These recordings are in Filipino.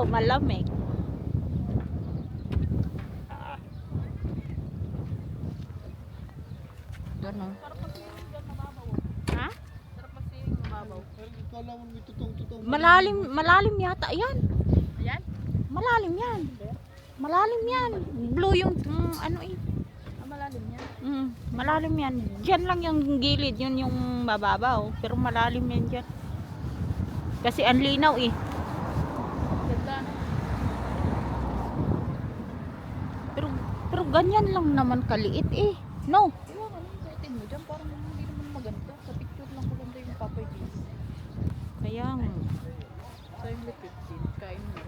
Oo, malamig. Ganun. Ha? Malalim yata yan. Ayan? Malalim yan. Malalim yan. Blue yung ano eh. Malalim yan. Malalim yan. Diyan lang yung gilid, yun yung mababaw. Pero malalim yan dyan. Kasi ang linaw eh. Ganda na. Pero ganyan lang naman kaliit eh. No. Iwan ka lang, suotin mo dyan. Parang hindi naman maganda. Sa picture lang maganda yung Papoy Kiss. Kaya nga. So yung lip 15, kain mo.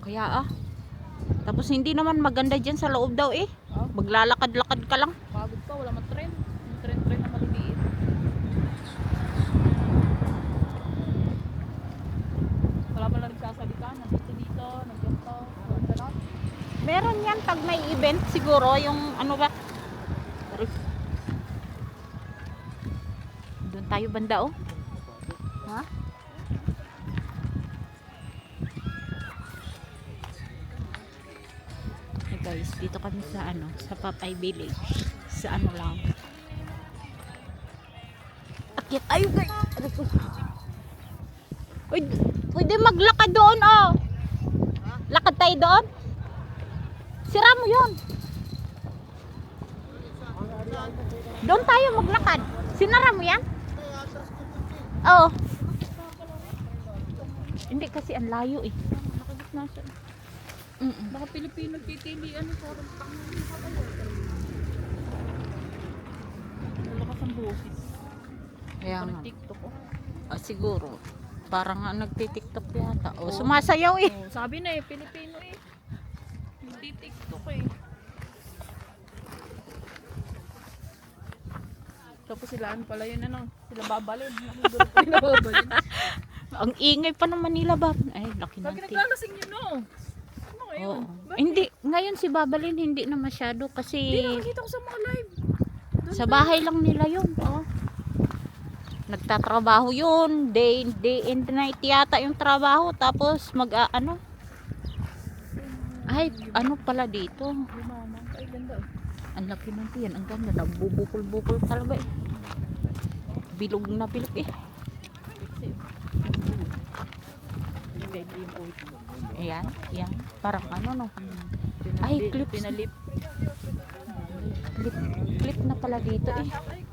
Kaya Tapos hindi naman maganda dyan sa loob daw eh. Oh? Maglalakad-lakad ka lang. Pagod pa, wala matrend. Yung trend na maliliit. Wala pa lang nagsasalita. Nandito dito, nagganto. Ganon. Meron yan pag may event siguro. Yung ano ba? Doon tayo banda oh. Ha? Hey guys, dito kami sa ano, sa Papay Village. Sa ano lang. Akit tayo guys. Uy, pwede maglakad doon oh. Lakad tayo doon. Sira mo yun. Doon tayo maglakad. Sinara mo yan? Oo. Hindi kasi ang layo eh. Nakagitna siya. Baka Pilipino titilian. Parang malakas ang boses. Kaya nga. Parang TikTok oh. Siguro. Parang nga nagtitiktok yata. O, sumasayaw eh. Oh, sabi na eh, Pilipino eh. Hindi TikTok eh. Tapos sila ano pala yun ano, sila babalin. Nakigulo pa yung babalin. Ang ingay pa naman nila ba? Ay, laki ng Pag tig. naglalasing yun no. Ano ngayon? Oo. Bakit? Hindi, ngayon si Babalin hindi na masyado Hindi kasi nakikita ko sa mga live. Doon sa bahay lang nila yun. Oh. Nagtatrabaho yun. Day and night yata yung trabaho. Tapos ano. Ay, ano pala dito. Mama, ay ganda. Ang laki ng tiyan. Ang ganda. Nagbubukol-bukol talaga eh. Bilog na bilog eh. Ayan, yan. Parang ano no. Ay, clips. Pinalip. Clip na pala dito eh. Ay,